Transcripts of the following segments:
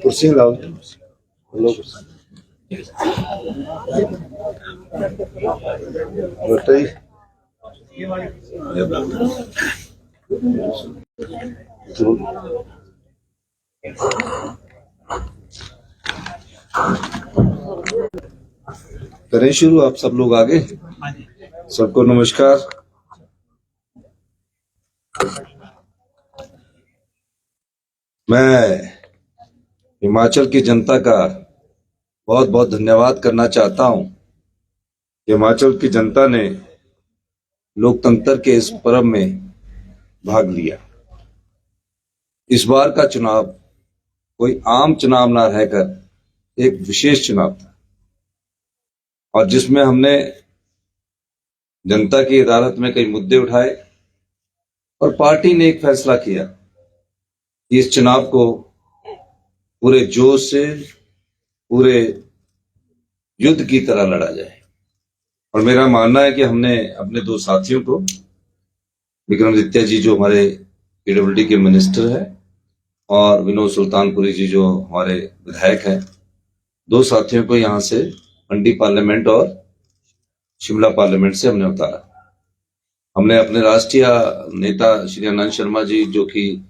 कुर्सी लाओ, लो कुर्सी बताइए। करें शुरू, आप सब लोग आगे। सबको नमस्कार। मैं हिमाचल की जनता का बहुत बहुत धन्यवाद करना चाहता हूं। हिमाचल की जनता ने लोकतंत्र के इस पर्व में भाग लिया। इस बार का चुनाव कोई आम चुनाव ना रहकर एक विशेष चुनाव था, और जिसमें हमने जनता की अदालत में कई मुद्दे उठाए और पार्टी ने एक फैसला किया कि इस चुनाव को पूरे जोश से, पूरे युद्ध की तरह लड़ा जाए। और मेरा मानना है कि हमने अपने दो साथियों को, विक्रमादित्य जी जो हमारे पीडब्ल्यूडी के मिनिस्टर है और विनोद सुल्तानपुरी जी जो हमारे विधायक हैं, दो साथियों को यहां से मंडी पार्लियामेंट और शिमला पार्लियामेंट से हमने उतारा। हमने अपने राष्ट्रीय नेता श्री आनंद शर्मा जी जो कि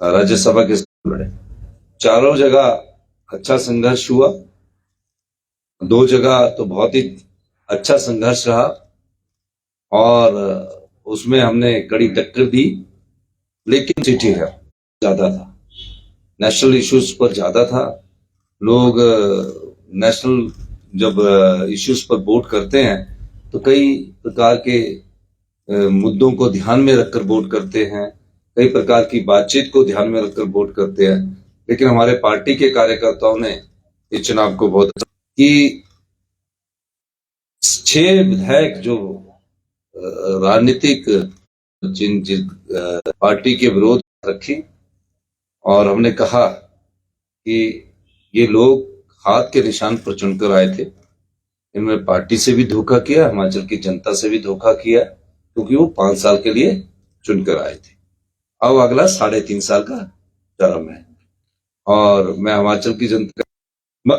राज्यसभा के लड़े, चारों जगह अच्छा संघर्ष हुआ। दो जगह तो बहुत ही अच्छा संघर्ष रहा और उसमें हमने कड़ी टक्कर दी, लेकिन सिटी है ज्यादा था, नेशनल इश्यूज पर ज्यादा था। लोग नेशनल जब इश्यूज पर वोट करते हैं तो कई प्रकार के मुद्दों को ध्यान में रखकर वोट करते हैं, कई प्रकार की बातचीत को ध्यान में रखकर वोट करते हैं। लेकिन हमारे पार्टी के कार्यकर्ताओं ने इस चुनाव को बहुत कि 6 विधायक जो राजनीतिक जिन पार्टी के विरोध रखी, और हमने कहा कि ये लोग हाथ के निशान पर चुनकर आए थे, इन्होंने पार्टी से भी धोखा किया, हिमाचल की जनता से भी धोखा किया, क्योंकि वो 5 साल के लिए चुनकर आए थे। अब अगला 3.5 साल का टर्म है और मैं हिमाचल की जनता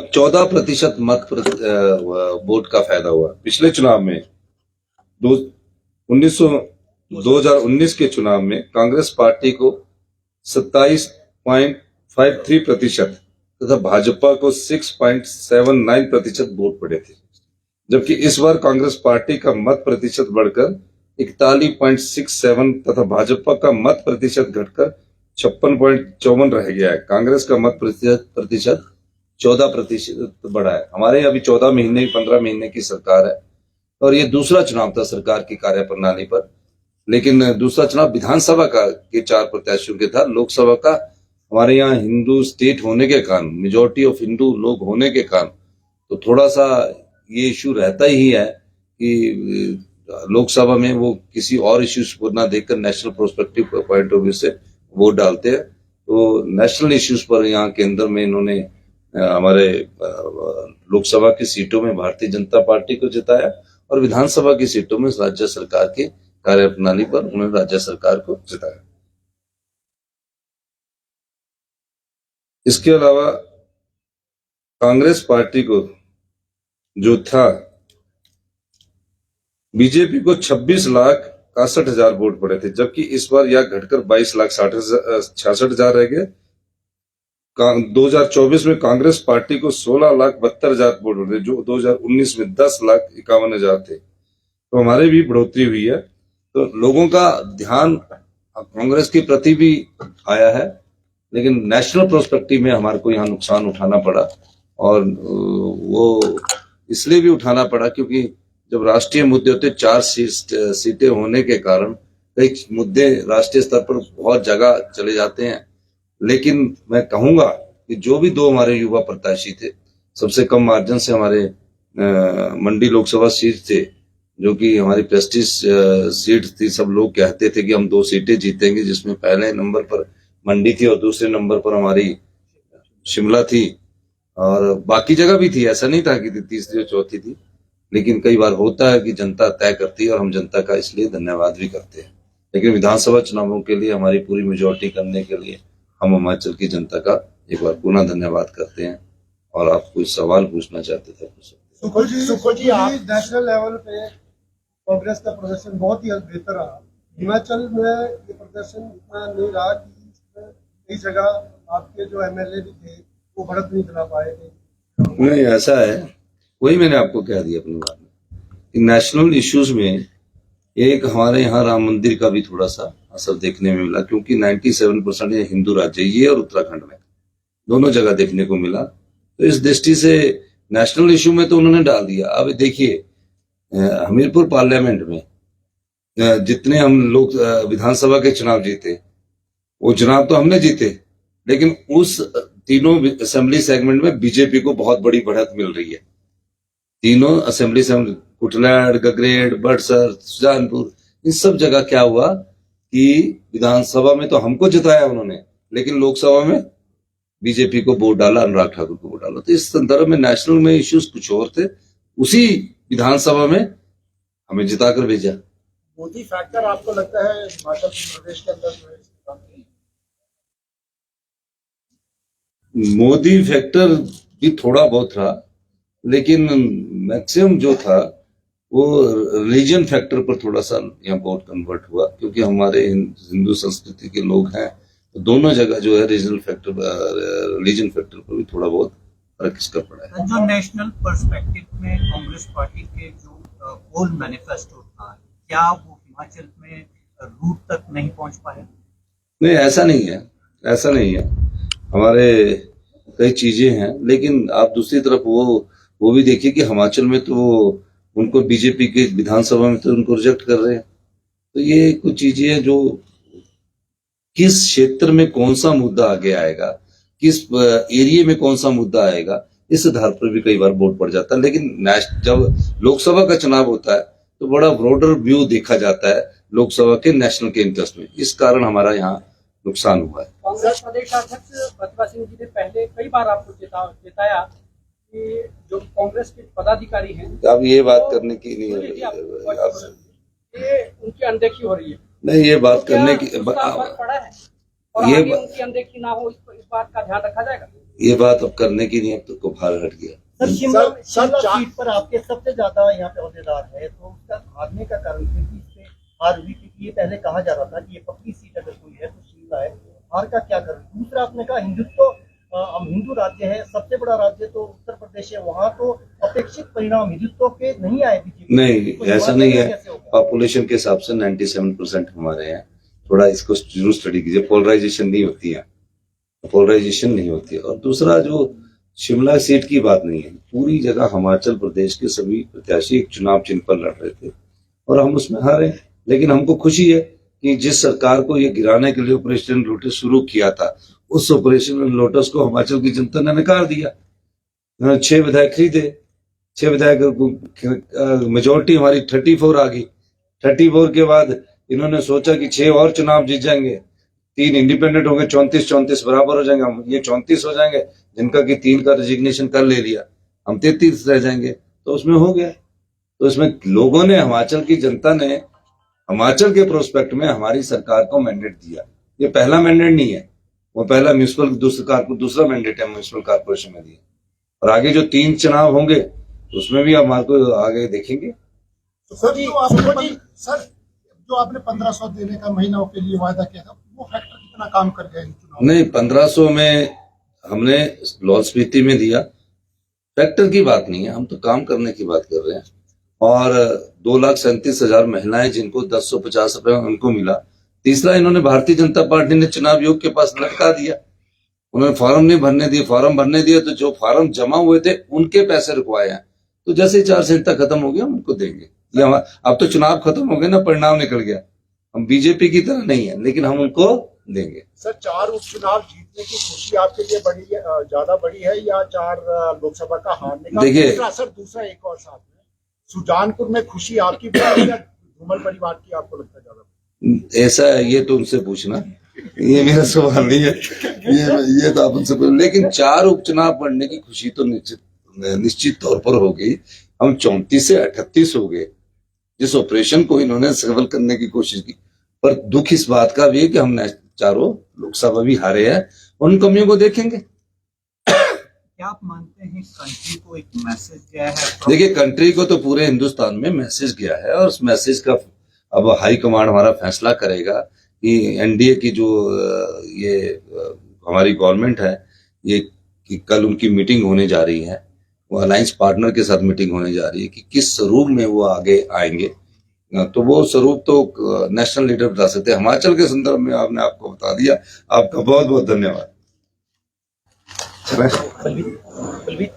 14% मत वोट का फायदा हुआ। पिछले चुनाव में 2019 के चुनाव में कांग्रेस पार्टी को 27.53% तथा भाजपा को 6.79% वोट पड़े थे, जबकि इस बार कांग्रेस पार्टी का मत प्रतिशत बढ़कर 41.67 तथा भाजपा का मत प्रतिशत घटकर 56.54 रह गया है। कांग्रेस का मत प्रतिशत 14% बढ़ा है। हमारे अभी 14 महीने 15 महीने की सरकार है और ये दूसरा चुनाव था सरकार की कार्यप्रणाली पर। लेकिन दूसरा चुनाव विधानसभा का के 4 प्रत्याशियों के था। लोकसभा का हमारे यहाँ हिंदू स्टेट होने के कारण, मेजोरिटी ऑफ हिंदू लोग होने के कारण, तो थोड़ा सा ये इश्यू रहता ही है कि लोकसभा में वो किसी और इश्यूज को ना देखकर national prospective point of view से वोट डालते हैं। तो नेशनल इश्यूज पर यहाँ केंद्र में इन्होंने हमारे लोकसभा की सीटों में भारतीय जनता पार्टी को जिताया और विधानसभा की सीटों में राज्य सरकार की कार्यप्रणाली पर उन्होंने राज्य सरकार को जिताया। इसके अलावा कांग्रेस पार्टी को जो था, बीजेपी को 26,61,000 वोट पड़े थे, जबकि इस बार यह घटकर 22,66,000 रह गए। 2024 में कांग्रेस पार्टी को 16,72,000 वोट पड़े, जो 2019 में 10,51,000 थे। तो हमारे भी बढ़ोतरी हुई है। तो लोगों का ध्यान कांग्रेस के प्रति भी आया है, लेकिन नेशनल प्रोस्पेक्टिव में हमारे को यहाँ नुकसान उठाना पड़ा, और वो इसलिए भी उठाना पड़ा क्योंकि जब राष्ट्रीय मुद्दे होते 4 सीटें होने के कारण कई मुद्दे राष्ट्रीय स्तर पर बहुत जगह चले जाते हैं। लेकिन मैं कहूंगा कि जो भी 2 हमारे युवा प्रत्याशी थे, सबसे कम मार्जिन से हमारे मंडी लोकसभा सीट थे, जो कि हमारी प्रेस्टीज सीट थी। सब लोग कहते थे कि हम 2 सीटें जीतेंगे, जिसमें पहले नंबर पर मंडी थी और दूसरे नंबर पर हमारी शिमला थी, और बाकी जगह भी थी। ऐसा नहीं था कि तीसरी और चौथी थी, लेकिन कई बार होता है कि जनता तय करती है और हम जनता का इसलिए धन्यवाद भी करते हैं। लेकिन विधानसभा चुनावों के लिए हमारी पूरी मेजोरिटी करने के लिए हम हिमाचल की जनता का एक बार पुनः धन्यवाद करते हैं। और आप कोई सवाल पूछना चाहते थे पूछ सकते हैं। सुखो जी आप नेशनल लेवल पे कांग्रेस का प्रदर्शन बहुत ही बेहतर रहा। हिमाचल में ये प्रदर्शन इतना नहीं रहा कि कई जगह आपके जो एमएलए भी थे वो बढ़त नहीं दिला पाए थे। नहीं, ऐसा है, वही मैंने आपको कह दिया अपनी बात में कि नेशनल इश्यूज में एक हमारे यहाँ राम मंदिर का भी थोड़ा सा असर देखने में मिला, क्योंकि 97% ये हिंदू राज्य, ये और उत्तराखंड में दोनों जगह देखने को मिला। तो इस दृष्टि से नेशनल इश्यू में तो उन्होंने डाल दिया। अब देखिए हमीरपुर पार्लियामेंट में जितने हम लोग विधानसभा के चुनाव जीते, वो चुनाव तो हमने जीते, लेकिन उस तीनों असेंबली सेगमेंट में बीजेपी को बहुत बड़ी बढ़त मिल रही है। तीनों असेंबली कुटलैंड, गगरेट, बड़सर, सुजानपुर, इन सब जगह क्या हुआ कि विधानसभा में तो हमको जिताया उन्होंने, लेकिन लोकसभा में बीजेपी को वोट डाला, अनुराग ठाकुर को वोट डाला। तो इस संदर्भ में नेशनल में इश्यूज कुछ और थे, उसी विधानसभा में हमें जिताकर भेजा। मोदी फैक्टर आपको लगता है हिमाचल प्रदेश के अंदर जो है? मोदी फैक्टर भी थोड़ा बहुत था, लेकिन मैक्सिमम जो था वो रिलीजन फैक्टर पर थोड़ा सा यहाँ वोट कन्वर्ट हुआ, क्योंकि हमारे हिंदू संस्कृति के लोग हैं। तो दोनों जगह जो है रीजनल फैक्टर, रिलीजन फैक्टर पर भी थोड़ा बहुत फर्क इसका पड़ा है। जो नेशनल पर्सपेक्टिव में कांग्रेस पार्टी के जो पोल मैनिफेस्टो था, क्या वो हिमाचल में रूट तक नहीं पहुंच पाया? नहीं, ऐसा नहीं है, ऐसा नहीं है। हमारे कई चीजें हैं, लेकिन आप दूसरी तरफ वो भी देखिए कि हिमाचल में तो उनको बीजेपी के विधानसभा में तो उनको रिजेक्ट कर रहे हैं। तो ये कुछ चीजें हैं जो किस क्षेत्र में कौन सा मुद्दा आगे आएगा, किस एरिया में कौन सा मुद्दा आएगा, इस आधार पर भी कई बार वोट पड़ जाता है। लेकिन जब लोकसभा का चुनाव होता है तो बड़ा ब्रॉडर व्यू देखा जाता है लोकसभा के नेशनल के इंटरेस्ट में, इस कारण हमारा यहाँ नुकसान हुआ है। कांग्रेस प्रदेश अध्यक्ष प्रतिभा सिंह जी ने पहले कई बार आपको चेताया कि जो कांग्रेस के पदाधिकारी हैं, अब ये बात करने की नहीं है, ये उनकी अनदेखी हो रही है। नहीं, ये बात तो करने की फर्क पड़ा है और ये आगे उनकी अनदेखी ना हो, इस बात का ध्यान रखा जाएगा। ये बात अब करने की नहीं, अब तो बाहर हट गया। सर शिमला सीट पर आपके सबसे ज्यादा यहाँ पे अहदेदार है, तो उसका हारने का कारण इससे हार हुई, क्योंकि ये पहले कहा जा रहा था कि ये पक्की सीट अगर कोई है तो शिमला है। हार का क्या कारण? दूसरा आपने कहा हिंदुत्व, हम हिंदू राज्य है, सबसे बड़ा राज्य तो उत्तर प्रदेश है, वहाँ तो अपेक्षित परिणाम हिंदुत्व के नहीं आए बीजेपी। नहीं, ऐसा नहीं है। पॉपुलेशन के हिसाब से 97% हमारे हैं। थोड़ा इसको जरूर स्टडी कीजिए, पोलराइजेशन नहीं होती है, पोलराइजेशन नहीं होती है। और दूसरा जो शिमला सीट की बात नहीं है, पूरी जगह हिमाचल प्रदेश के सभी प्रत्याशी एक चुनाव चिन्ह पर लड़ रहे थे और हम उसमें हारे। लेकिन हमको खुशी है कि जिस सरकार को ये गिराने के लिए ऑपरेशन लोटस शुरू किया था, उस ऑपरेशन लोटस को हिमाचल की जनता ने नकार दिया। 6 विधायक खरीदे, 6 विधायक मेजोरिटी हमारी 34 आ गई। 34 के बाद इन्होंने सोचा कि 6 और चुनाव जीत जाएंगे, 3 इंडिपेंडेंट हो गए, 34 बराबर हो जाएंगे, हम ये 34 हो जाएंगे, जिनका कि 3 का रेजिग्नेशन कर ले लिया, हम 33 रह जाएंगे। तो उसमें हो गया। तो इसमें लोगों ने, हिमाचल की जनता ने हिमाचल के प्रोस्पेक्ट में हमारी सरकार को मैंडेट दिया। ये पहला मैंडेट नहीं है, वो पहला म्यूनिसिपल दूसरा मैंडेट है म्यूनिसिपल कारपोरेशन में दिया। और आगे जो 3 चुनाव होंगे उसमें भी हमारे को आगे देखेंगे। सर जो आपने 1500 देने का महीनों के लिए वायदा किया था, वो फैक्टर कितना काम कर गया इन चुनाव? नहीं, 1500 में हमने लाहौल स्पीति में दिया, फैक्टर की बात नहीं है, हम तो काम करने की बात कर रहे हैं। और 2,37,000 महिलाएं जिनको 1050 रुपए उनको मिला। तीसरा, इन्होंने भारतीय जनता पार्टी ने चुनाव आयोग के पास लटका दिया, उन्होंने फॉर्म नहीं भरने दिए। फॉर्म भरने दिए तो जो फॉर्म जमा हुए थे उनके पैसे रुकवाए हैं। तो जैसे आचार संहिता खत्म हो गया हम उनको देंगे। अब तो चुनाव खत्म हो गए ना, परिणाम निकल गया। हम बीजेपी की तरह नहीं है, लेकिन हम उनको देंगे। सर 4 उपचुनाव जीतने की खुशी आपके लिए बड़ी है, ज्यादा बड़ी है, या 4 लोकसभा का हारने का? देखिए दूसरा एक और साथ में सुजानपुर में खुशी आपकी बड़ी या धूमल परिवार की आपको लगता है ज्यादा? ऐसा है, ये तो उनसे पूछना, ये मेरा सवाल नहीं है, ये तो आप उनसे पूछ। लेकिन 4 उपचुनाव बढ़ने की खुशी तो निश्चित तौर पर हो गई। हम 34 से 38 हो गए, जिस ऑपरेशन को इन्होंने सफल करने की कोशिश की। पर दुख इस बात का भी है कि हमने 4 लोकसभा भी हारे हैं, उन कमियों को देखेंगे। क्या आप मानते हैं कंट्री को एक मैसेज गया है? देखिए, कंट्री को तो पूरे हिंदुस्तान में मैसेज गया है और उस मैसेज का अब हाई कमांड हमारा फैसला करेगा कि एनडीए की जो हमारी गवर्नमेंट है, ये कि कल उनकी मीटिंग होने जा रही है, वो अलायंस पार्टनर के साथ मीटिंग होने जा रही है कि किस स्वरूप में वो आगे आएंगे। तो वो स्वरूप तो नेशनल लीडर बता सकते हैं। हिमाचल के संदर्भ में आपने आपको बता दिया। आपका बहुत बहुत धन्यवाद। बलवीर,